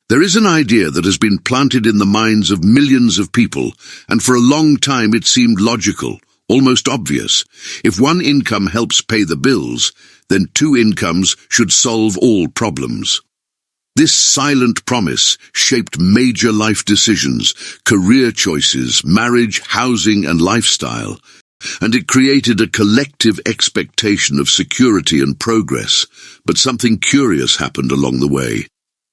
There is an idea that has been planted in the minds of millions of people, and for a long time it seemed logical, almost obvious. If one income helps pay the bills, then two incomes should solve all problems. This silent promise shaped major life decisions, career choices, marriage, housing, and lifestyle, and it created a collective expectation of security and progress. But something curious happened along the way.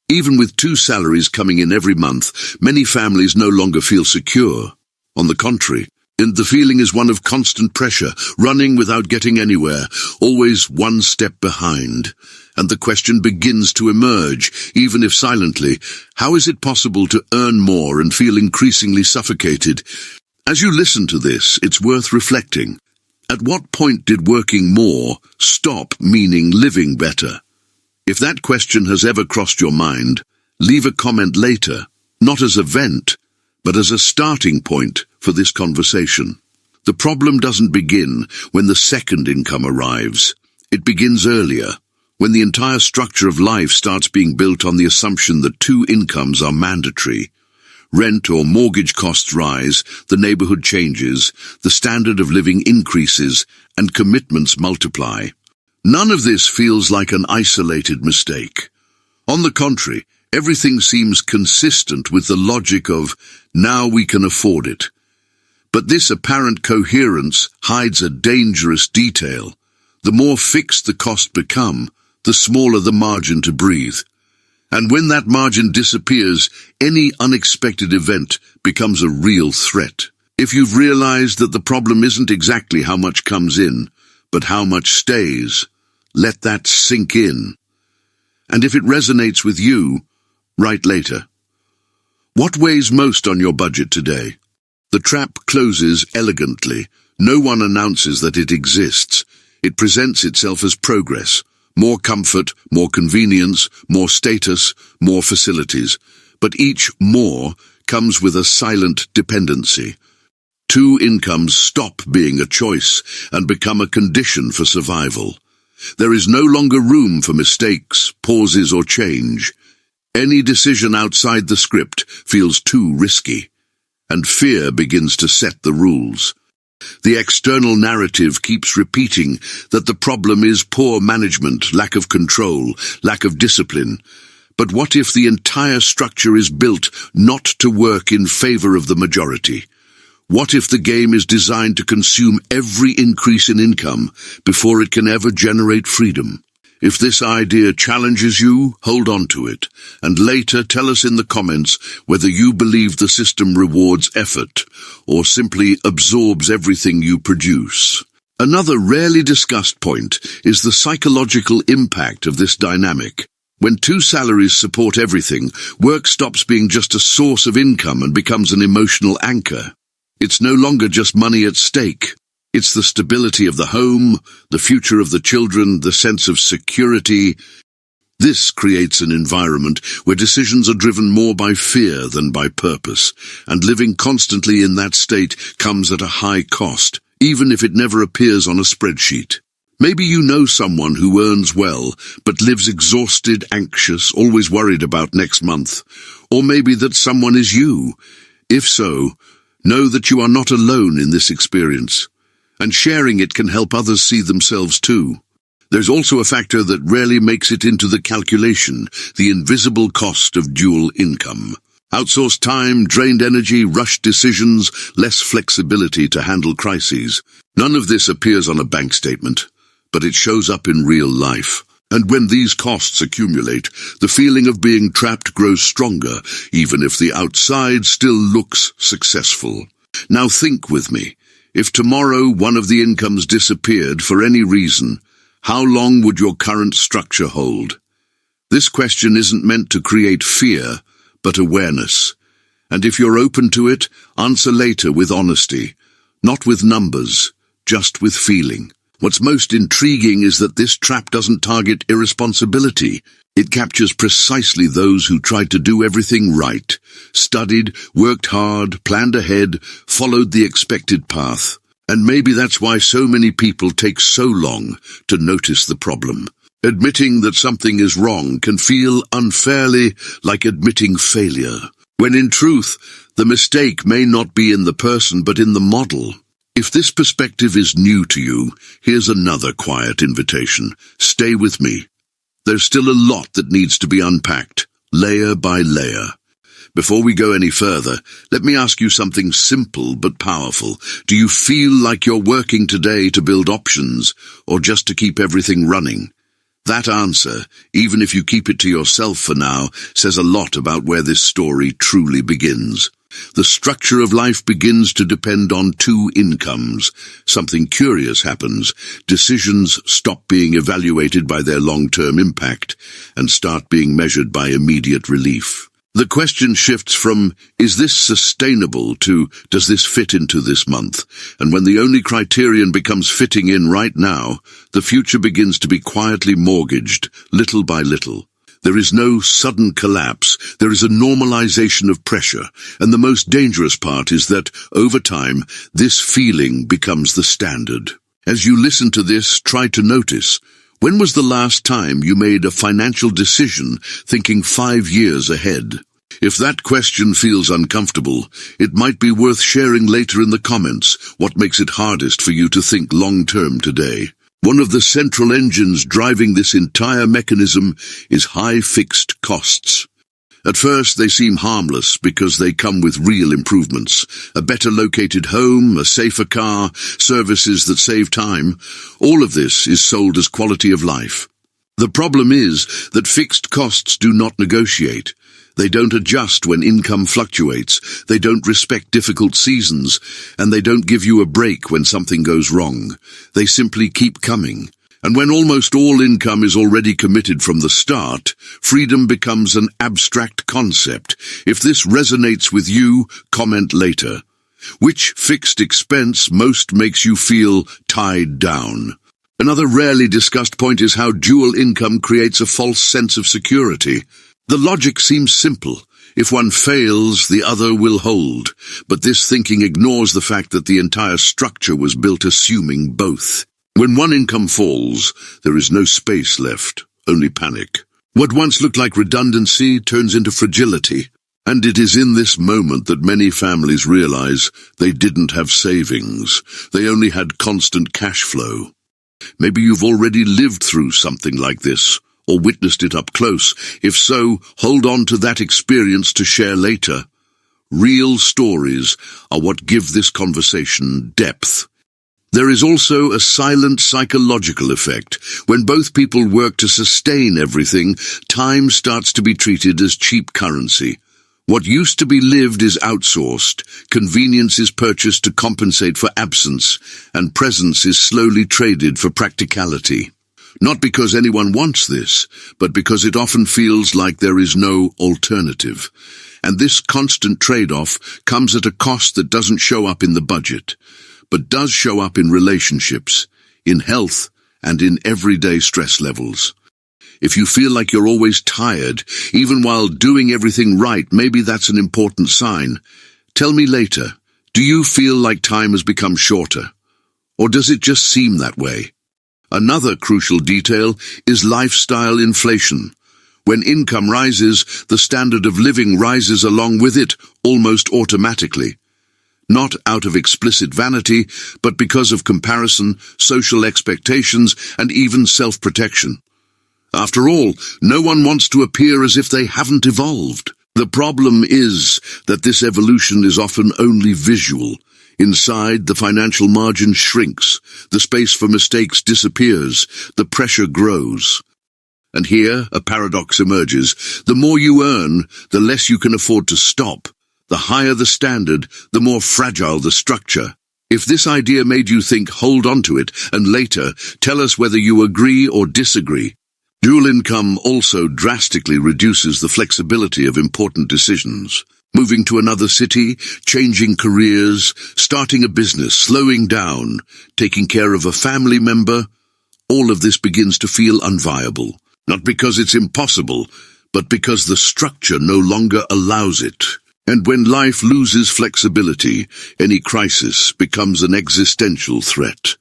Even with two salaries coming in every month, many families no longer feel secure. On the contrary, the feeling is one of constant pressure, running without getting anywhere, always one step behind. And the question begins to emerge, even if silently: how is it possible to earn more and feel increasingly suffocated? As you listen to this, it's worth reflecting. At what point did working more stop meaning living better? If that question has ever crossed your mind, leave a comment later, not as a vent, but as a starting point for this conversation. The problem doesn't begin when the second income arrives. It begins earlier, when the entire structure of life starts being built on the assumption that two incomes are mandatory. Rent or mortgage costs rise, the neighborhood changes, the standard of living increases, and commitments multiply. None of this feels like an isolated mistake. On the contrary, everything seems consistent with the logic of, now we can afford it. But this apparent coherence hides a dangerous detail. The more fixed the costs become, the smaller the margin to breathe. And when that margin disappears, any unexpected event becomes a real threat. If you've realized that the problem isn't exactly how much comes in, but how much stays, let that sink in. And if it resonates with you, write later. What weighs most on your budget today? The trap closes elegantly. No one announces that it exists. It presents itself as progress. More comfort, more convenience, more status, more facilities. But each more comes with a silent dependency. Two incomes stop being a choice and become a condition for survival. There is no longer room for mistakes, pauses, or change. Any decision outside the script feels too risky, and fear begins to set the rules. The external narrative keeps repeating that the problem is poor management, lack of control, lack of discipline. But what if the entire structure is built not to work in favor of the majority? What if the game is designed to consume every increase in income before it can ever generate freedom? If this idea challenges you, hold on to it, and later tell us in the comments whether you believe the system rewards effort or simply absorbs everything you produce. Another rarely discussed point is the psychological impact of this dynamic. When two salaries support everything, work stops being just a source of income and becomes an emotional anchor. It's no longer just money at stake. It's the stability of the home, the future of the children, the sense of security. This creates an environment where decisions are driven more by fear than by purpose, and living constantly in that state comes at a high cost, even if it never appears on a spreadsheet. Maybe you know someone who earns well, but lives exhausted, anxious, always worried about next month. Or maybe that someone is you. If so, know that you are not alone in this experience. And sharing it can help others see themselves too. There's also a factor that rarely makes it into the calculation: the invisible cost of dual income. Outsourced time, drained energy, rushed decisions, less flexibility to handle crises. None of this appears on a bank statement, but it shows up in real life. And when these costs accumulate, the feeling of being trapped grows stronger, even if the outside still looks successful. Now think with me. If tomorrow one of the incomes disappeared for any reason, how long would your current structure hold? This question isn't meant to create fear, but awareness. And if you're open to it, answer later with honesty, not with numbers, just with feeling. What's most intriguing is that this trap doesn't target irresponsibility. It captures precisely those who tried to do everything right, studied, worked hard, planned ahead, followed the expected path. And maybe that's why so many people take so long to notice the problem. Admitting that something is wrong can feel unfairly like admitting failure, when in truth, the mistake may not be in the person but in the model. If this perspective is new to you, here's another quiet invitation. Stay with me. There's still a lot that needs to be unpacked, layer by layer. Before we go any further, let me ask you something simple but powerful. Do you feel like you're working today to build options, or just to keep everything running? That answer, even if you keep it to yourself for now, says a lot about where this story truly begins. The structure of life begins to depend on two incomes. Something curious happens. Decisions stop being evaluated by their long-term impact and start being measured by immediate relief. The question shifts from, is this sustainable, to, does this fit into this month? And when the only criterion becomes fitting in right now, the future begins to be quietly mortgaged, little by little. There is no sudden collapse, there is a normalization of pressure, and the most dangerous part is that, over time, this feeling becomes the standard. As you listen to this, try to notice, when was the last time you made a financial decision thinking 5 years ahead? If that question feels uncomfortable, it might be worth sharing later in the comments what makes it hardest for you to think long-term today. One of the central engines driving this entire mechanism is high fixed costs. At first, they seem harmless because they come with real improvements. A better located home, a safer car, services that save time. All of this is sold as quality of life. The problem is that fixed costs do not negotiate. They don't adjust when income fluctuates. They don't respect difficult seasons, and they don't give you a break when something goes wrong. They simply keep coming. And when almost all income is already committed from the start, freedom becomes an abstract concept. If this resonates with you, comment later. Which fixed expense most makes you feel tied down? Another rarely discussed point is how dual income creates a false sense of security. The logic seems simple. If one fails, the other will hold. But this thinking ignores the fact that the entire structure was built assuming both. When one income falls, there is no space left, only panic. What once looked like redundancy turns into fragility, and it is in this moment that many families realize they didn't have savings. They only had constant cash flow. Maybe you've already lived through something like this, or witnessed it up close. If so, hold on to that experience to share later. Real stories are what give this conversation depth. There is also a silent psychological effect. When both people work to sustain everything, time starts to be treated as cheap currency. What used to be lived is outsourced, convenience is purchased to compensate for absence, and presence is slowly traded for practicality. Not because anyone wants this, but because it often feels like there is no alternative. And this constant trade-off comes at a cost that doesn't show up in the budget, but does show up in relationships, in health, and in everyday stress levels. If you feel like you're always tired, even while doing everything right, maybe that's an important sign. Tell me later, do you feel like time has become shorter? Or does it just seem that way? Another crucial detail is lifestyle inflation. When income rises, the standard of living rises along with it, almost automatically. Not out of explicit vanity, but because of comparison, social expectations, and even self-protection. After all, no one wants to appear as if they haven't evolved. The problem is that this evolution is often only visual. Inside, the financial margin shrinks, the space for mistakes disappears, the pressure grows. And here, a paradox emerges. The more you earn, the less you can afford to stop. The higher the standard, the more fragile the structure. If this idea made you think, hold on to it, and later, tell us whether you agree or disagree. Dual income also drastically reduces the flexibility of important decisions. Moving to another city, changing careers, starting a business, slowing down, taking care of a family member, all of this begins to feel unviable. Not because it's impossible, but because the structure no longer allows it. And when life loses flexibility, any crisis becomes an existential threat.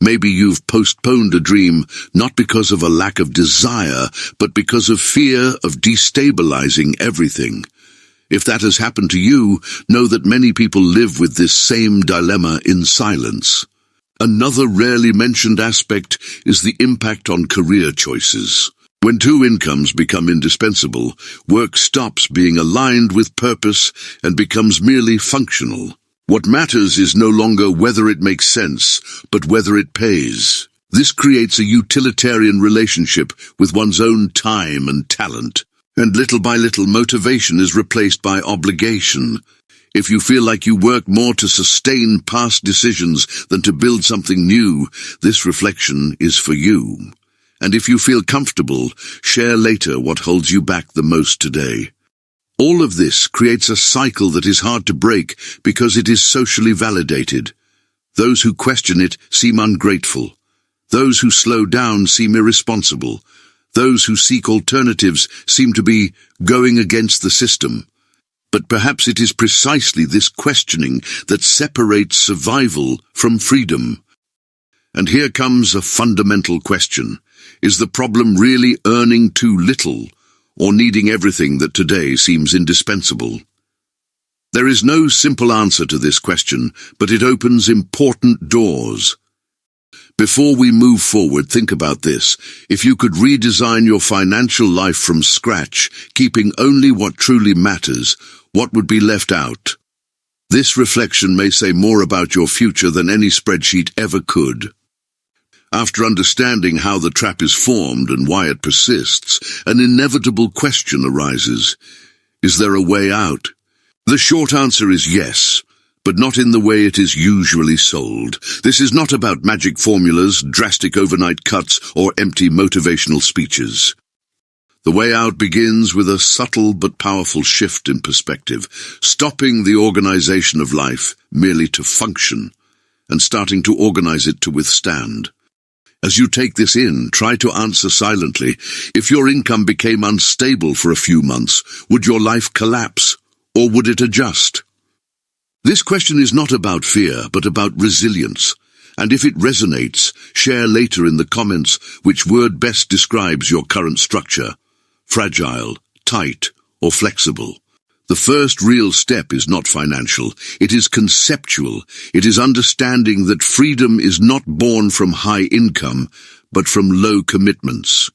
Maybe you've postponed a dream, not because of a lack of desire, but because of fear of destabilizing everything. If that has happened to you, know that many people live with this same dilemma in silence. Another rarely mentioned aspect is the impact on career choices. When two incomes become indispensable, work stops being aligned with purpose and becomes merely functional. What matters is no longer whether it makes sense, but whether it pays. This creates a utilitarian relationship with one's own time and talent. And little by little, motivation is replaced by obligation. If you feel like you work more to sustain past decisions than to build something new, this reflection is for you. And if you feel comfortable, share later what holds you back the most today. All of this creates a cycle that is hard to break because it is socially validated. Those who question it seem ungrateful. Those who slow down seem irresponsible. Those who seek alternatives seem to be going against the system. But perhaps it is precisely this questioning that separates survival from freedom. And here comes a fundamental question. Is the problem really earning too little, or needing everything that today seems indispensable? There is no simple answer to this question, but it opens important doors. Before we move forward, think about this. If you could redesign your financial life from scratch, keeping only what truly matters, what would be left out? This reflection may say more about your future than any spreadsheet ever could. After understanding how the trap is formed and why it persists, an inevitable question arises. Is there a way out? The short answer is yes, but not in the way it is usually sold. This is not about magic formulas, drastic overnight cuts, or empty motivational speeches. The way out begins with a subtle but powerful shift in perspective, stopping the organization of life merely to function, and starting to organize it to withstand. As you take this in, try to answer silently. If your income became unstable for a few months, would your life collapse, or would it adjust? This question is not about fear, but about resilience. And if it resonates, share later in the comments which word best describes your current structure: fragile, tight, or flexible. The first real step is not financial. It is conceptual. It is understanding that freedom is not born from high income, but from low commitments.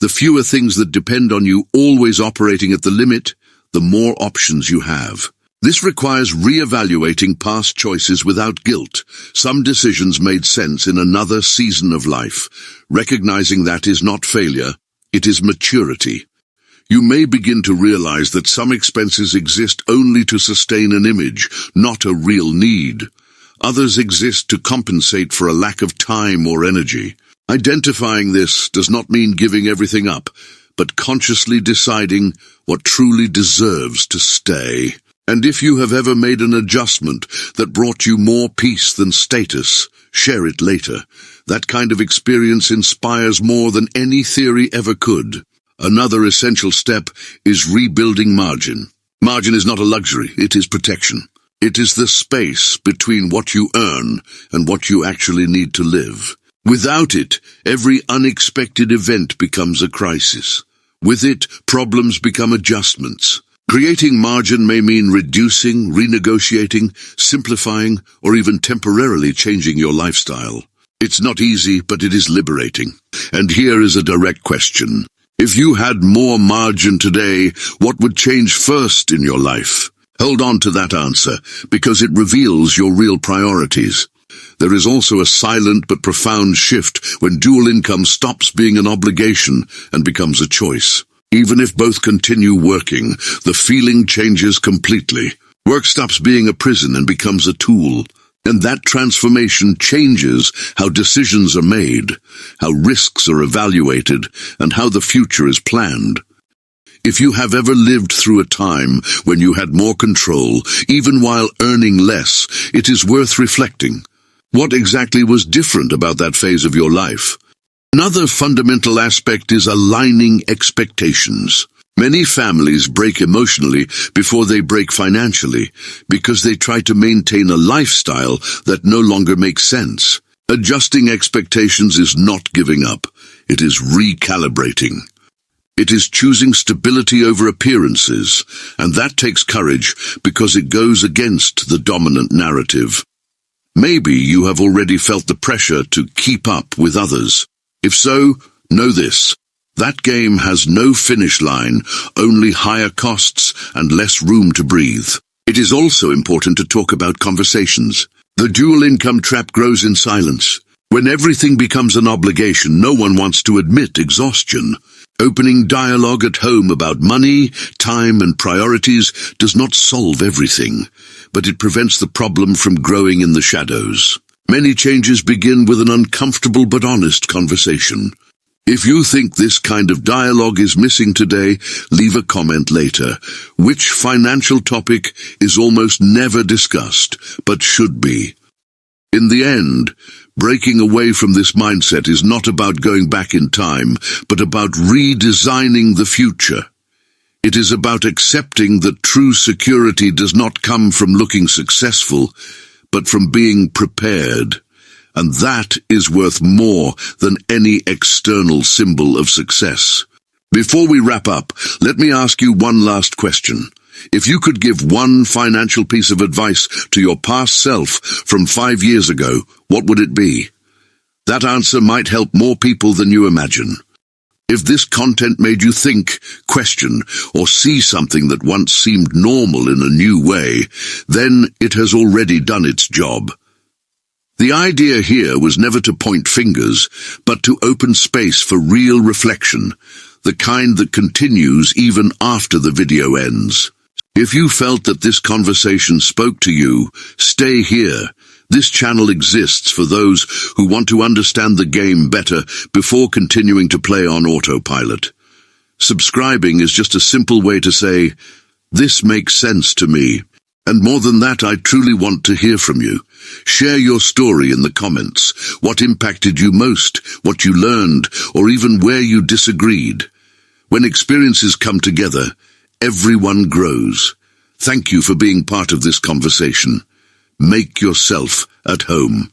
The fewer things that depend on you always operating at the limit, the more options you have. This requires re-evaluating past choices without guilt. Some decisions made sense in another season of life. Recognizing that is not failure, it is maturity. You may begin to realize that some expenses exist only to sustain an image, not a real need. Others exist to compensate for a lack of time or energy. Identifying this does not mean giving everything up, but consciously deciding what truly deserves to stay. And if you have ever made an adjustment that brought you more peace than status, share it later. That kind of experience inspires more than any theory ever could. Another essential step is rebuilding margin. Margin is not a luxury, it is protection. It is the space between what you earn and what you actually need to live. Without it, every unexpected event becomes a crisis. With it, problems become adjustments. Creating margin may mean reducing, renegotiating, simplifying, or even temporarily changing your lifestyle. It's not easy, but it is liberating. And here is a direct question. If you had more margin today, what would change first in your life? Hold on to that answer, because it reveals your real priorities. There is also a silent but profound shift when dual income stops being an obligation and becomes a choice. Even if both continue working, the feeling changes completely. Work stops being a prison and becomes a tool. And that transformation changes how decisions are made, how risks are evaluated, and how the future is planned. If you have ever lived through a time when you had more control, even while earning less, it is worth reflecting. What exactly was different about that phase of your life? Another fundamental aspect is aligning expectations. Many families break emotionally before they break financially because they try to maintain a lifestyle that no longer makes sense. Adjusting expectations is not giving up. It is recalibrating. It is choosing stability over appearances, and that takes courage because it goes against the dominant narrative. Maybe you have already felt the pressure to keep up with others. If so, know this. That game has no finish line, only higher costs and less room to breathe. It is also important to talk about conversations. The dual income trap grows in silence. When everything becomes an obligation, no one wants to admit exhaustion. Opening dialogue at home about money, time, and priorities does not solve everything, but it prevents the problem from growing in the shadows. Many changes begin with an uncomfortable but honest conversation. If you think this kind of dialogue is missing today, leave a comment later. Which financial topic is almost never discussed, but should be? In the end, breaking away from this mindset is not about going back in time, but about redesigning the future. It is about accepting that true security does not come from looking successful, but from being prepared. And that is worth more than any external symbol of success. Before we wrap up, let me ask you one last question. If you could give one financial piece of advice to your past self from 5 years ago, what would it be? That answer might help more people than you imagine. If this content made you think, question, or see something that once seemed normal in a new way, then it has already done its job. The idea here was never to point fingers, but to open space for real reflection, the kind that continues even after the video ends. If you felt that this conversation spoke to you, stay here. This channel exists for those who want to understand the game better before continuing to play on autopilot. Subscribing is just a simple way to say, "This makes sense to me." And more than that, I truly want to hear from you. Share your story in the comments. What impacted you most, what you learned, or even where you disagreed. When experiences come together, everyone grows. Thank you for being part of this conversation. Make yourself at home.